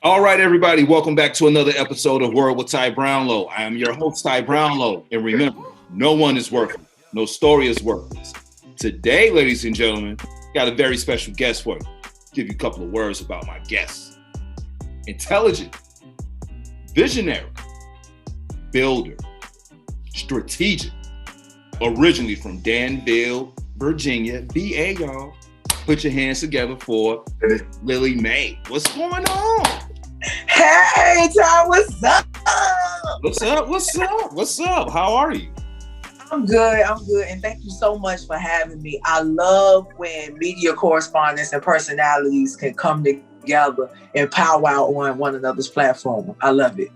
All right, everybody, welcome back to another episode of Word with Ty Brownlow. I am your host, Ty Brownlow. And remember, no one is worthless. No story is worthless. Today, ladies and gentlemen, got a very special guest for you. Give you a couple of words about my guest. Intelligent, visionary, builder, strategic, originally from Danville, Virginia, VA, y'all. Put your hands together for Lillie M. What's going on? Hey, Ty, what's up? What's up? How are you? I'm good, and thank you so much for having me. I love when media correspondents and personalities can come together and powwow on one another's platform. I love it.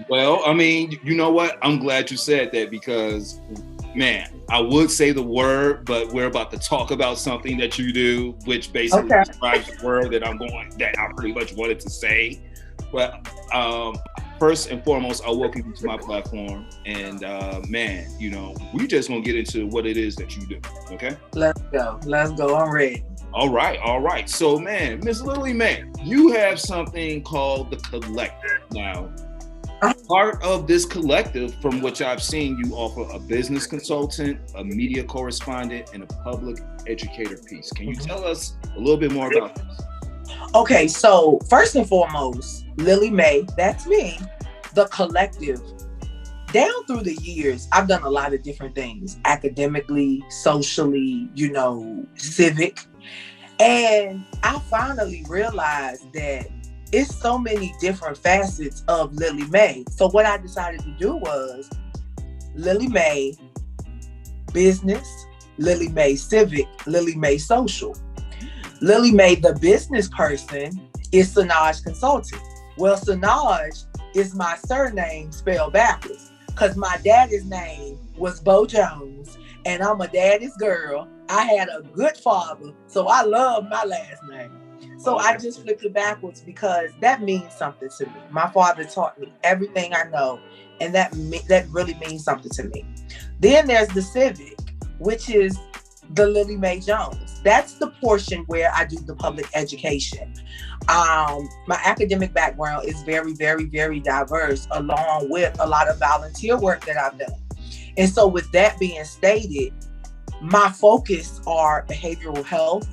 Well, I mean, you know what? I'm glad you said that because, man, I would say the word, but we're about to talk about something that you do, which basically describes the word that I pretty much wanted to say. But first and foremost, I welcome you to my platform, and man, you know, we just gonna get into what it is that you do. Okay? Let's go. I'm ready. All right. So, man, Miss Lillie M, you have something called the Collective now. Part of this collective, from which I've seen, you offer a business consultant, a media correspondent, and a public educator piece. Can you tell us a little bit more about this? Okay, so first and foremost, Lillie M, that's me. The Collective. Down through the years, I've done a lot of different things, academically, socially, civic. And I finally realized that it's so many different facets of Lillie M. So what I decided to do was Lillie M business, Lillie M civic, Lillie M social. Lillie M, the business person, is Sanaj Consulting. Well, Sanaj is my surname spelled backwards because my daddy's name was Bo Jones and I'm a daddy's girl. I had a good father, so I love my last name. So I just flipped it backwards because that means something to me. My father taught me everything I know, and that really means something to me. Then there's the civic, which is the Lillie M Jones. That's the portion where I do the public education. My academic background is very, very, very diverse, along with a lot of volunteer work that I've done. And so with that being stated, my focus are behavioral health,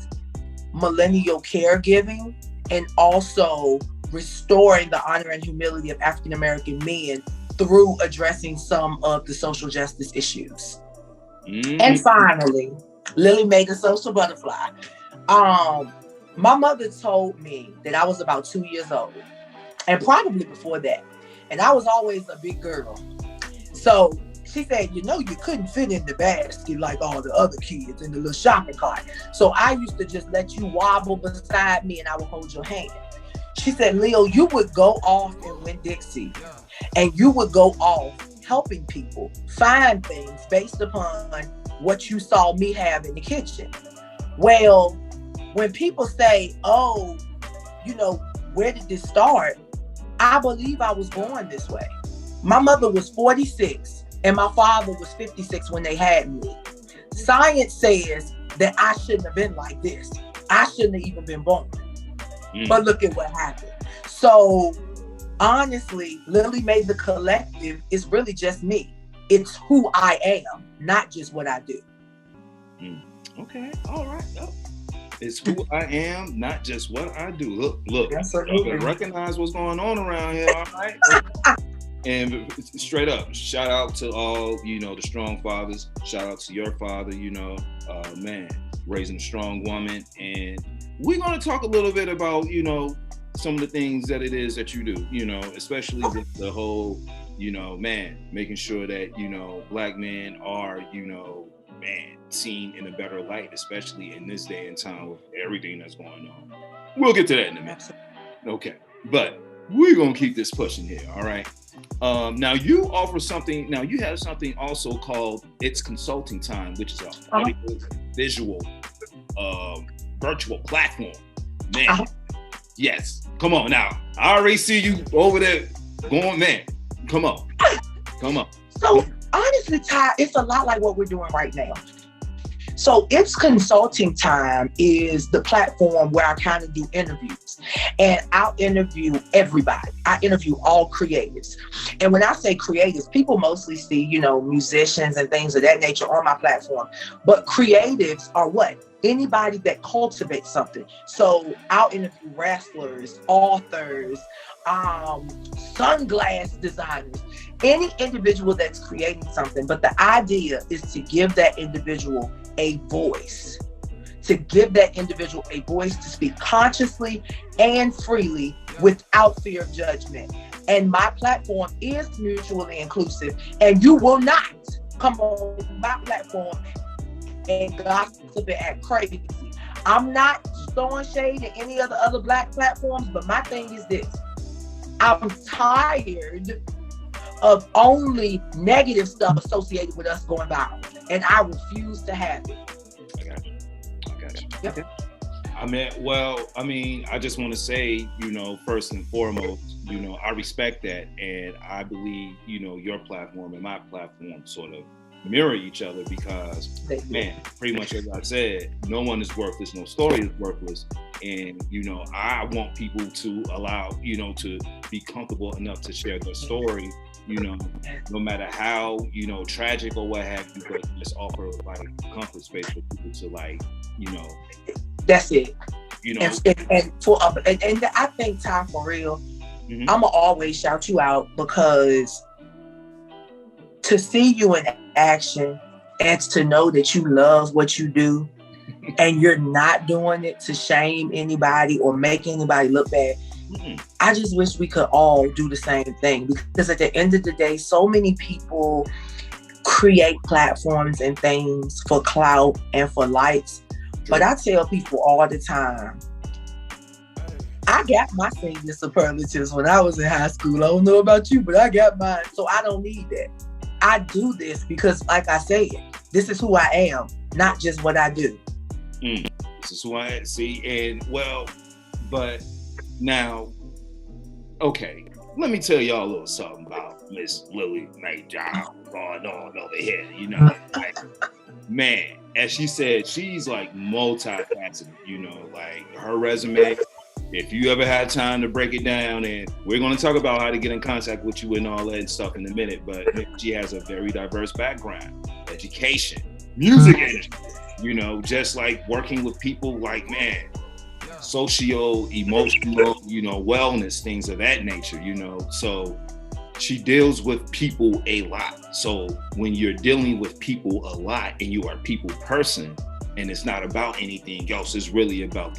millennial caregiving, and also restoring the honor and humility of African American men through addressing some of the social justice issues. And finally, Lillie M, the social butterfly. My mother told me that I was about 2 years old, and probably before that. And I was always a big girl. So she said, you couldn't fit in the basket like all the other kids in the little shopping cart. So I used to just let you wobble beside me and I would hold your hand. She said, Leo, you would go off and win Dixie. And you would go off helping people find things based upon what you saw me have in the kitchen. Well, when people say, oh, where did this start? I believe I was born this way. My mother was 46. And my father was 56 when they had me. Science says that I shouldn't have been like this. I shouldn't have even been born. But look at what happened. So honestly, Lillie M, the Collective is really just me. It's who I am, not just what I do. Okay, all right. It's who I am, not just what I do. Look. Absolutely. Recognize what's going on around here, all right? And straight up, shout out to all, the strong fathers. Shout out to your father, man, raising a strong woman. And we're going to talk a little bit about, some of the things that it is that you do, especially with the whole, man, making sure that, Black men are, seen in a better light, especially in this day and time with everything that's going on. We'll get to that in a minute. Okay. But we're going to keep this pushing here. All right. Now you offer something. Now you have something also called It's Consulting Time, which is a audio visual virtual platform. Man, yes. Come on now. I already see you over there going, man. Come on. So honestly, Ty, it's a lot like what we're doing right now. So It's Consulting Time is the platform where I kind of do interviews, and I'll interview everybody. I interview all creatives. And when I say creatives, people mostly see, musicians and things of that nature on my platform. But creatives are what? Anybody that cultivates something. So I'll interview wrestlers, authors, sunglass designers, any individual that's creating something. But the idea is to give that individual a voice, to speak consciously and freely without fear of judgment. And my platform is mutually inclusive, and you will not come on my platform and gossip and act crazy. I'm not throwing shade at any of the other Black platforms, but my thing is this. I'm tired of only negative stuff associated with us going viral, and I refuse to have it. I got you. Yep. I just want to say, first and foremost, I respect that, and I believe, your platform and my platform sort of mirror each other, because, man, pretty much as I said, no one is worthless, no story is worthless, and I want people to allow, to be comfortable enough to share their story, no matter how, tragic or what have you, but just offer like comfort space for people to That's it. And I think, Ty, for real, mm-hmm. I'ma always shout you out, because to see you in action and to know that you love what you do and you're not doing it to shame anybody or make anybody look bad. Mm-hmm. I just wish we could all do the same thing, because at the end of the day, so many people create platforms and things for clout and for likes. But I tell people all the time, I got my singing superlatives when I was in high school. I don't know about you, but I got mine. So I don't need that. I do this because, like I said, this is who I am, not just what I do. This is who I see. And but now, okay, let me tell y'all a little something about Miss Lillie M Jones going on over here. Man, as she said, she's like multifaceted, like her resume. If you ever had time to break it down, and we're going to talk about how to get in contact with you and all that stuff in a minute, but she has a very diverse background, education, music industry, just like working with people like, man, socio, emotional, wellness, things of that nature, so she deals with people a lot. So when you're dealing with people a lot and you are a people person, and it's not about anything else, it's really about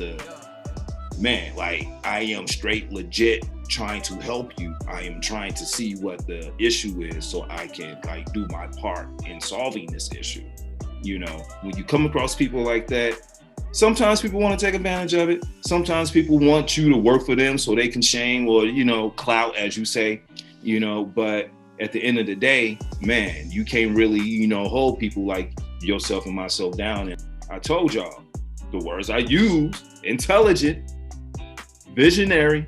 man, like, I am straight legit trying to help you. I am trying to see what the issue is so I can do my part in solving this issue. When you come across people like that, sometimes people want to take advantage of it. Sometimes people want you to work for them so they can shame or, clout, as you say, but at the end of the day, man, you can't really, hold people like yourself and myself down. And I told y'all, the words I use: intelligent, visionary,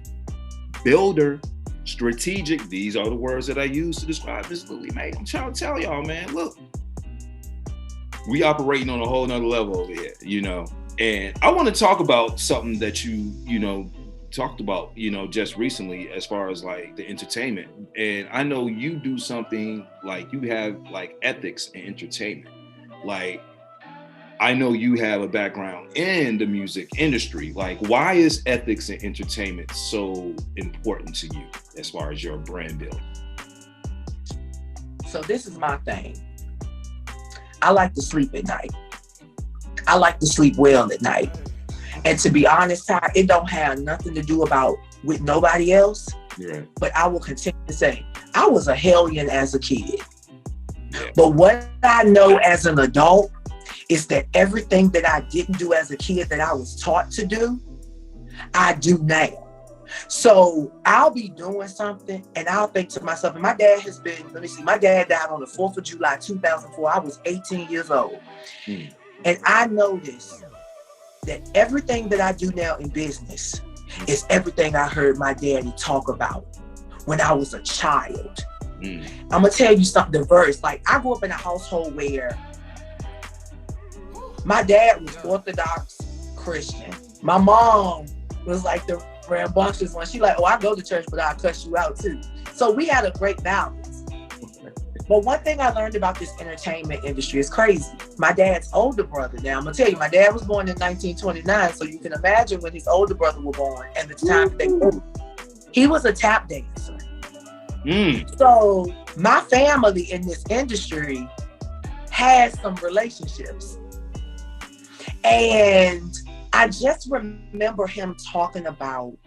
builder, strategic. These are the words that I use to describe Miss Lillie M. I'm trying to tell y'all, man, look, we operating on a whole nother level over here, And I want to talk about something that you talked about, just recently, as far as like the entertainment. And I know you do something like, you have like ethics in entertainment. Like, I know you have a background in the music industry. Like, why is ethics in entertainment so important to you as far as your brand building? So this is my thing. I like to sleep at night. I like to sleep well at night. And to be honest, Ty, it don't have nothing to do with nobody else. Right. But I will continue to say, I was a hellion as a kid. Yeah. But what I know as an adult is that everything that I didn't do as a kid that I was taught to do, I do now. So I'll be doing something and I'll think to myself, and my dad has been, my dad died on the 4th of July, 2004. I was 18 years old. And I noticed that everything that I do now in business is everything I heard my daddy talk about when I was a child. I'm gonna tell you something diverse. Like, I grew up in a household where My dad was Orthodox Christian. My mom was like the rambunctious one. She like, oh, I go to church, but I'll cuss you out too. So we had a great balance. But one thing I learned about this entertainment industry is crazy. My dad's older brother, now I'm gonna tell you, my dad was born in 1929, so you can imagine when his older brother was born and the time they grew. He was a tap dancer. So my family in this industry has some relationships. And I just remember him talking about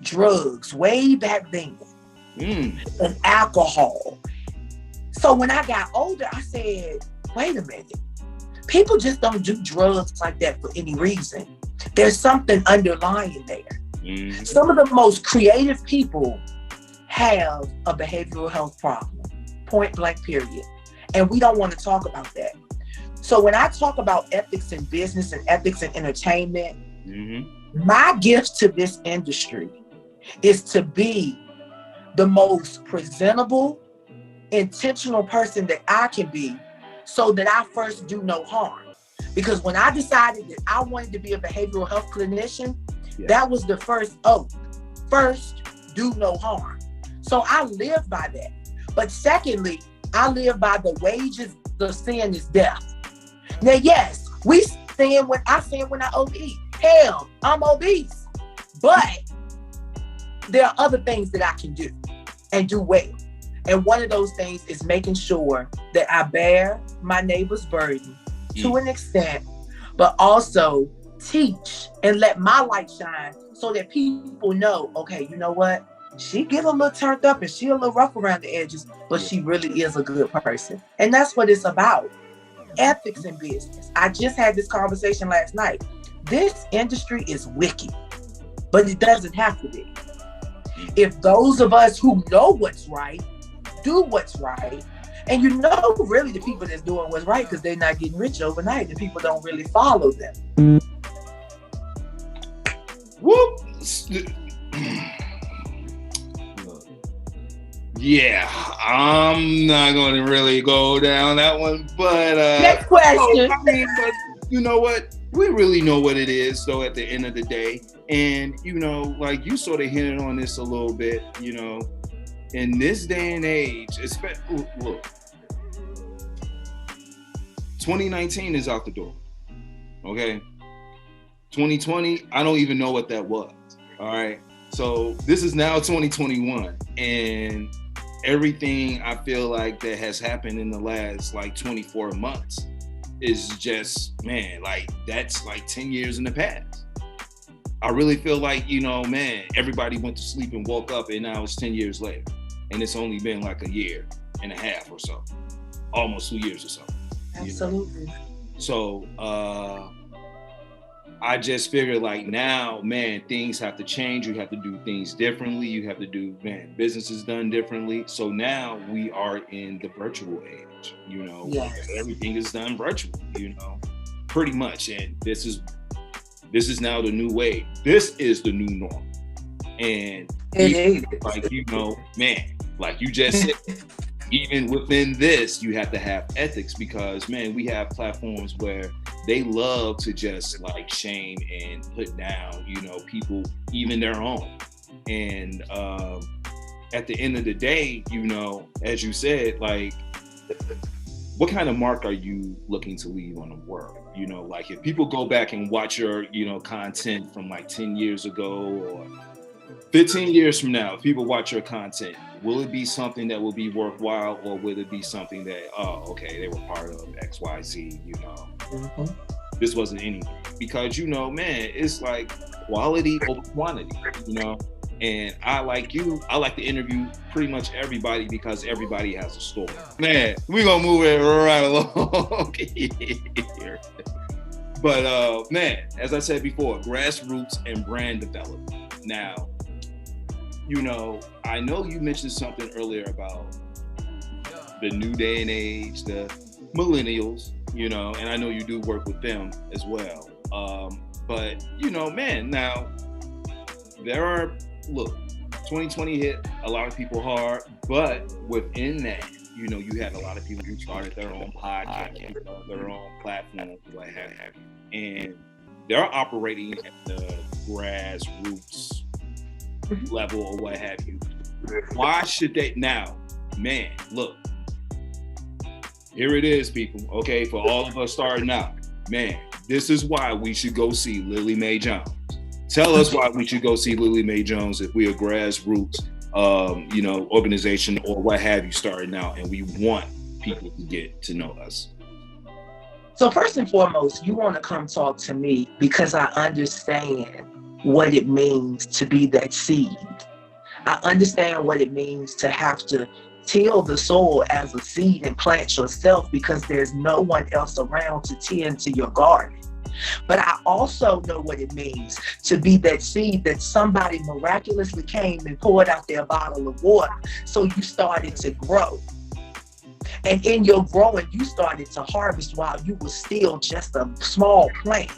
drugs way back then and alcohol. So when I got older, I said, wait a minute. People just don't do drugs like that for any reason. There's something underlying there. Some of the most creative people have a behavioral health problem, point blank, period. And we don't want to talk about that. So when I talk about ethics in business and ethics in entertainment, my gift to this industry is to be the most presentable, intentional person that I can be, so that I first do no harm. Because when I decided that I wanted to be a behavioral health clinician, that was the first oath. First, do no harm. So I live by that. But secondly, I live by the wages of sin is death. Now, yes, I sin when I OD. Hell, I'm obese. But there are other things that I can do and do well. And one of those things is making sure that I bear my neighbor's burden to an extent, but also teach and let my light shine so that people know, okay, you know what? She get a little turned up and she a little rough around the edges, but she really is a good person. And that's what it's about. Ethics in business. I just had this conversation last night. This industry is wicked, but it doesn't have to be. If those of us who know what's right, do what's right, and you know really the people that's doing what's right because they're not getting rich overnight, the people don't really follow them. Whoop. Yeah, I'm not going to really go down that one, but next question. But you know what? We really know what it is, though, at the end of the day. And, you know, like you sort of hinted on this a little bit, you know, in this day and age, look, 2019 is out the door, okay? 2020, I don't even know what that was, all right? So this is now 2021, and everything I feel like that has happened in the last like 24 months is just, man, like that's like 10 years in the past. I really feel like, you know, man, everybody went to sleep and woke up and now it's 10 years later. And it's only been like a year and a half or so, almost 2 years or so. Absolutely. You know? So I just figured like now, man, things have to change. You have to do things differently. You have to do, man, business is done differently. So now we are in the virtual age, you know, yes. Everything is done virtual, you know, pretty much. And this is now the new way. This is the new norm. And like, you know, man, like you just said, even within this, you have to have ethics because, man, we have platforms where they love to just like shame and put down, you know, people, even their own. And at the end of the day, you know, as you said, like, what kind of mark are you looking to leave on the world? You know, like if people go back and watch your, you know, content from like 10 years ago or 15 years from now, if people watch your content, will it be something that will be worthwhile, or will it be something that, oh, okay, they were part of X, Y, Z, you know, this wasn't anything? Because, you know, man, it's like quality over quantity, you know, and I like to interview pretty much everybody because everybody has a story. Man, we're going to move it right along here. But, man, as I said before, grassroots and brand development. Now, you know, I know you mentioned something earlier about the new day and age, the millennials, you know, and I know you do work with them as well. But, you know, man, now look, 2020 hit a lot of people hard, but within that, you know, you had a lot of people who started their own podcast, their own platform, what have you, and they're operating at the grassroots level or what have you. Why should they now? Man, look, here it is, people. Okay, for all of us starting out, man, this is why we should go see Lillie M Jones. Tell us why we should go see Lillie M Jones if we're a grassroots, you know, organization or what have you starting out, and we want people to get to know us. So first and foremost, you want to come talk to me because I understand what it means to be that seed. I understand what it means to have to till the soil as a seed and plant yourself because there's no one else around to tend to your garden. But I also know what it means to be that seed that somebody miraculously came and poured out their bottle of water. So you started to grow. And in your growing, you started to harvest while you were still just a small plant.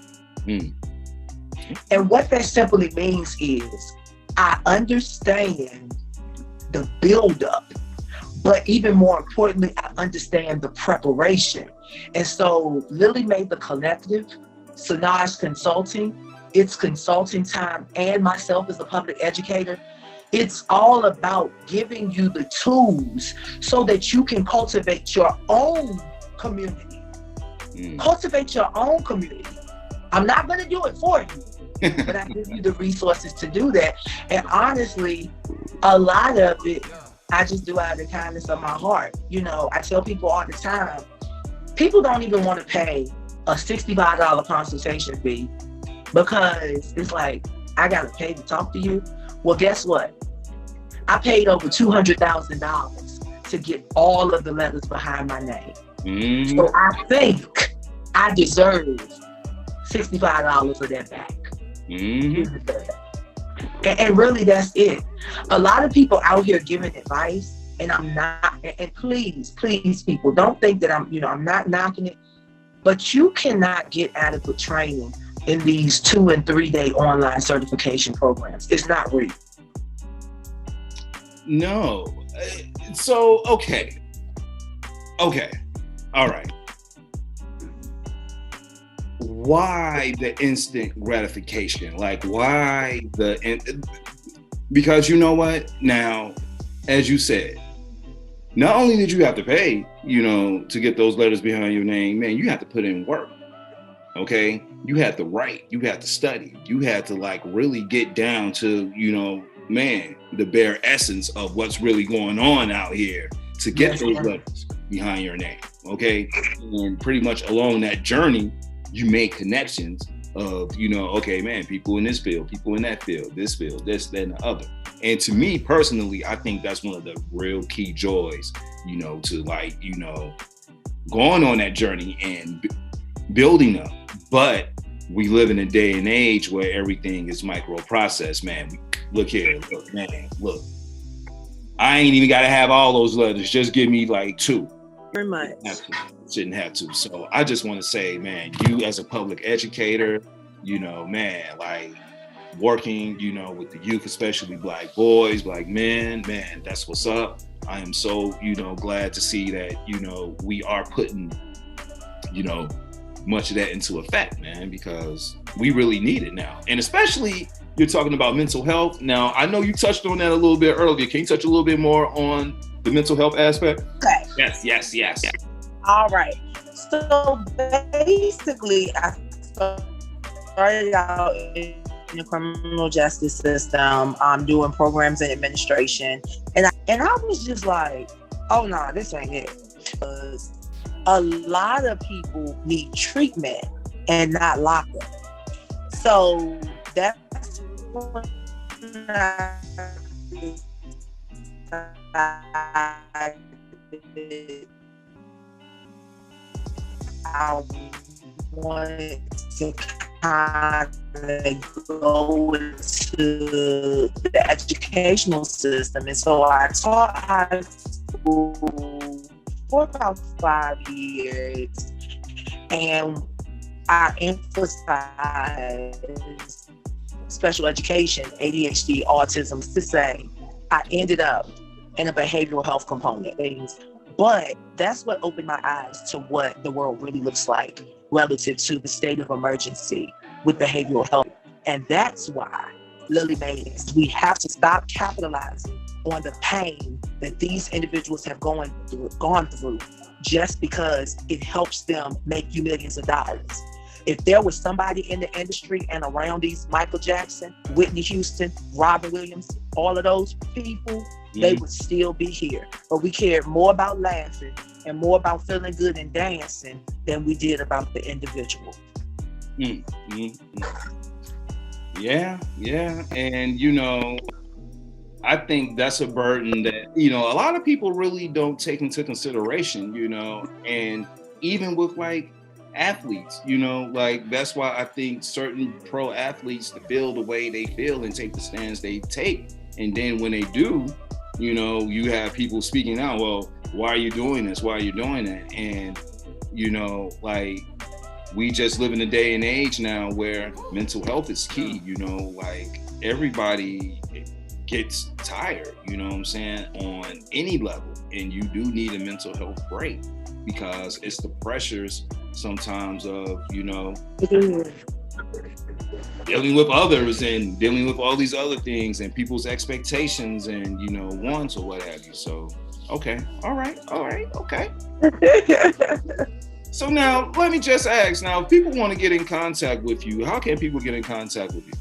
And what that simply means is I understand the buildup, but even more importantly, I understand the preparation. And so Lillie made the collective, Sanaj Consulting, it's consulting time, and myself as a public educator. It's all about giving you the tools so that you can cultivate your own community. Cultivate your own community. I'm not going to do it for you, but I give you the resources to do that. And honestly, a lot of it, I just do out of the kindness of my heart. You know, I tell people all the time, people don't even want to pay a $65 consultation fee because it's like, I got to pay to talk to you. Well, guess what? I paid over $200,000 to get all of the letters behind my name. So I think I deserve $65 of that back. And really, that's it. A lot of people out here giving advice, and I'm not, and please, people, don't think that I'm not knocking it, but you cannot get adequate training in these 2 and 3 day online certification programs. It's not real. No. So, okay. All right. Why the instant gratification? Like, why because you know what? Now, as you said, not only did you have to pay, you know, to get those letters behind your name, man, you have to put in work. Okay? You had to write, you had to study, you had to like really get down to, you know, man, the bare essence of what's really going on out here to get those letters behind your name. Okay? And pretty much along that journey, you make connections of, you know, okay, man, people in this field, people in that field, this, that, and the other. And to me personally, I think that's one of the real key joys, you know, to like, you know, going on that journey and building up. But we live in a day and age where everything is microprocessed, man. Look here, look, man, look. I ain't even got to have all those letters. Just give me like 2. Very much. Shouldn't have to. So I just want to say, man, you as a public educator, you know, man, like working, you know, with the youth, especially Black boys, Black men, man, that's what's up. I am so, you know, glad to see that, you know, we are putting, you know, much of that into effect, man, because we really need it now. And especially you're talking about mental health. Now, I know you touched on that a little bit earlier. Can you touch a little bit more on the mental health aspect? Okay. Yes. All right. So basically, I started out in the criminal justice system, doing programs in administration, and I was just like, oh no, this ain't it. Because a lot of people need treatment and not lockup. So that's when I wanted to kind of go into the educational system. And so I taught high school for about 5 years. And I emphasized special education, ADHD, autism, to say I ended up in a behavioral health component. But that's what opened my eyes to what the world really looks like relative to the state of emergency with behavioral health. And that's why Lillie Mae, we have to stop capitalizing on the pain that these individuals have gone through just because it helps them make you millions of dollars. If there was somebody in the industry and around these Michael Jackson, Whitney Houston, Robin Williams, all of those people, they would still be here. But we cared more about laughing and more about feeling good and dancing than we did about the individual. Yeah. And, I think that's a burden that, a lot of people really don't take into consideration, and even with like athletes, that's why I think certain pro athletes feel the way they feel and take the stands they take. And then when they do, you have people speaking out, well, why are you doing this? Why are you doing that? And, we just live in a day and age now where mental health is key, everybody gets tired, on any level. And you do need a mental health break because it's the pressures sometimes of, dealing with others and dealing with all these other things and people's expectations and, wants or what have you. So, okay. All right. Okay. So now let me just ask, now, if people want to get in contact with you, how can people get in contact with you?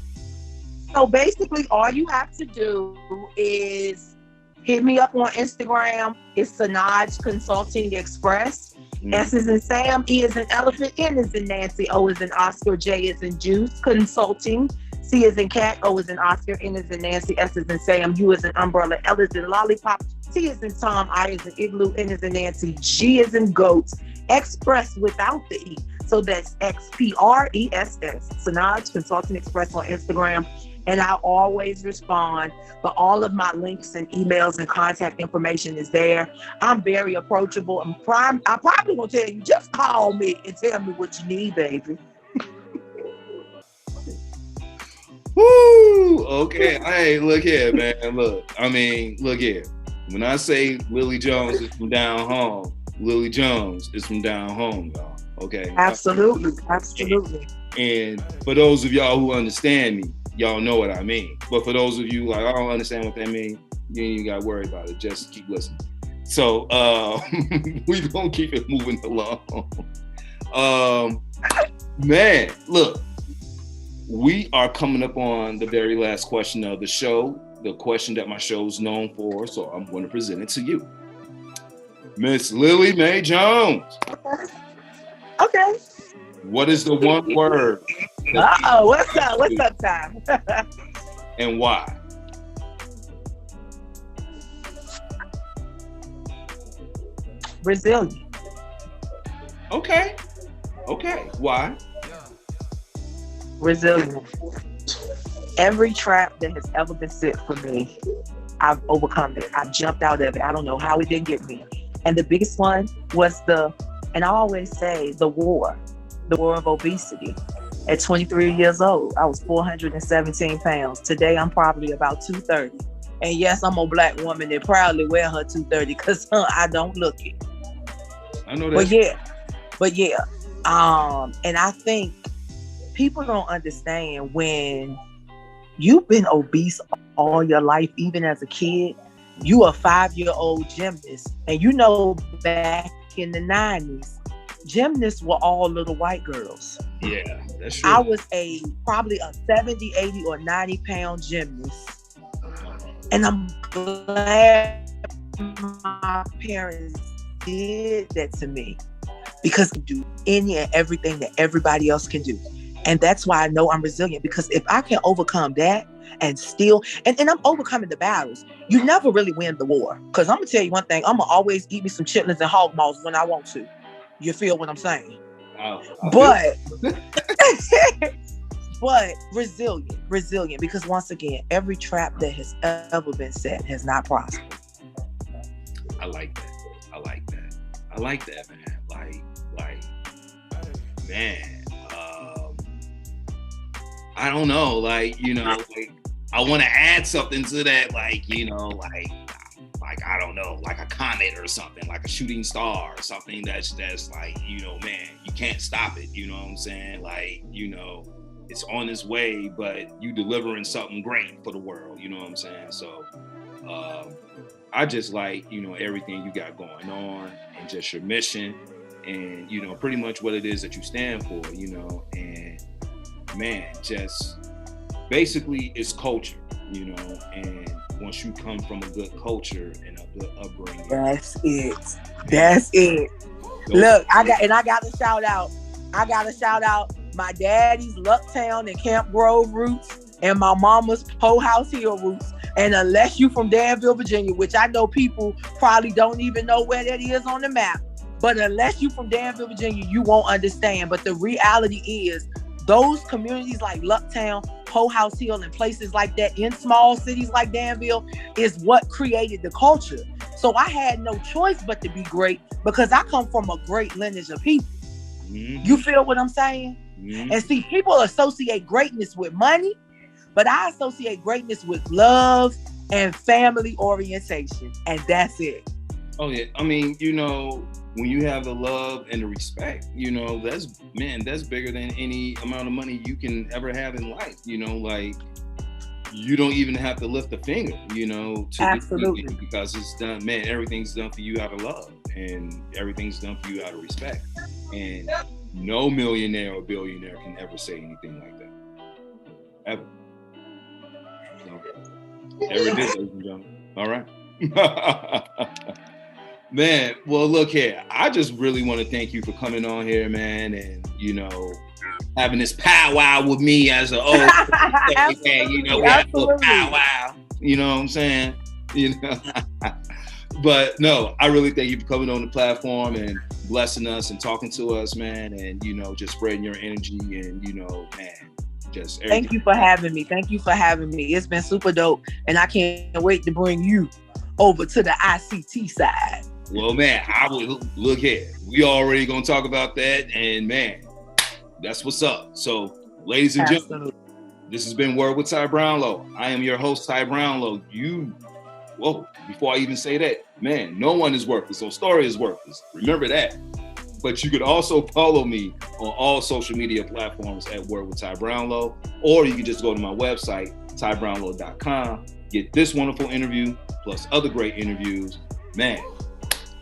So basically all you have to do is hit me up on Instagram. It's Sanaj Consulting Express. S is in Sam, E is in Elephant, N is in Nancy, O is in Oscar, J is in Juice, Consulting, C is in Cat, O is in Oscar, N is in Nancy, S is in Sam, U is in Umbrella, L is in Lollipop, T is in Tom, I is in Igloo, N is in Nancy, G is in Goats, Express without the E. So that's XPRESS, Sanaj Consulting Express on Instagram. And I always respond, but all of my links and emails and contact information is there. I'm very approachable. I'm probably gonna tell you, just call me and tell me what you need, baby. Woo! Okay. Hey, look here, man. Look here. When I say Lillie Jones is from down home, Lillie Jones is from down home, y'all. Okay. Absolutely. And for those of y'all who understand me, y'all know what I mean. But for those of you like, I don't understand what that means, you ain't even got to worry about it. Just keep listening. So we gonna keep it moving along. Man, look, we are coming up on the very last question of the show, the question that my show's known for. So I'm going to present it to you, Miss Lillie Mae Jones. Okay. What is the one word? What's up, Tom? And why? Resilient. Okay. Why? Resilient. Every trap that has ever been set for me, I've overcome it. I've jumped out of it. I don't know how it didn't get me. And the biggest one was and I always say, the war of obesity. At 23 years old, I was 417 pounds. Today, I'm probably about 230. And yes, I'm a Black woman that proudly wear her 230 because I don't look it. I know that. But yeah. And I think people don't understand when you've been obese all your life, even as a kid. You a 5-year-old gymnast. And back in the 90s, gymnasts were all little white girls. Yeah, that's true. I was probably a 70, 80, or 90 pound gymnast. And I'm glad my parents did that to me, because I do any and everything that everybody else can do. And that's why I know I'm resilient, because if I can overcome that and still, and I'm overcoming the battles, you never really win the war. Because I'm going to tell you one thing, I'm going to always eat me some chitlins and hog maws when I want to. You feel what I'm saying? But resilient, because once again, every trap that has ever been set has not prospered. I like that, man. Man, I don't know, I want to add something to that, my like, I don't know, like a comet or something, like a shooting star or something that's like, you know, man, you can't stop it. You know what I'm saying? Like, you know, it's on its way, but you delivering something great for the world. You know what I'm saying? So I just like, you know, everything you got going on and just your mission and, you know, pretty much what it is that you stand for, you know, and man, just basically it's culture, you know, and once you come from a good culture and a good upbringing. That's it. That's it. Look, I gotta shout out my daddy's Lucktown and Camp Grove roots and my mama's Poe House Hill roots. And unless you from Danville, Virginia, which I know people probably don't even know where that is on the map, but unless you from Danville, Virginia, you won't understand. But the reality is those communities like Lucktown, Poe House Hill, and places like that in small cities like Danville is what created the culture. So I had no choice but to be great because I come from a great lineage of people. Mm-hmm. You feel what I'm saying? Mm-hmm. And see, people associate greatness with money, but I associate greatness with love and family orientation. And that's it. Oh, yeah. I mean, you know, when you have the love and the respect, you know, that's bigger than any amount of money you can ever have in life. You know, like you don't even have to lift a finger, you know, to absolutely, because it's done, man, everything's done for you out of love and everything's done for you out of respect. And no millionaire or billionaire can ever say anything like that. Ever. So, there it is, ladies and gentlemen. All right. Man, well, look here. I just really want to thank you for coming on here, man, and, you know, having this powwow with me as an old man, you know, we had a little powwow, you know what I'm saying? You know, but no, I really thank you for coming on the platform and blessing us and talking to us, man, and, you know, just spreading your energy and, you know, man, just everything. Thank you for having me. Thank you for having me. It's been super dope, and I can't wait to bring you over to the ICT side. Well, man, I will look here. We already gonna talk about that, and man, that's what's up. So, ladies and gentlemen, this has been Word with Ty Brownlow. I am your host, Ty Brownlow. Before I even say that, man, no one is worthless. So story is worthless. Remember that. But you could also follow me on all social media platforms at Word with Ty Brownlow, or you can just go to my website, tybrownlow.com, get this wonderful interview plus other great interviews, man.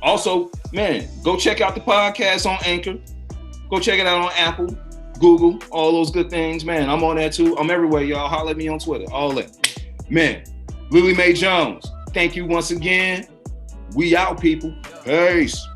Also, man, go check out the podcast on Anchor. Go check it out on Apple, Google, all those good things. Man, I'm on that too. I'm everywhere, y'all. Holler at me on Twitter, all that. Man, Lillie M Jones, thank you once again. We out, people. Peace.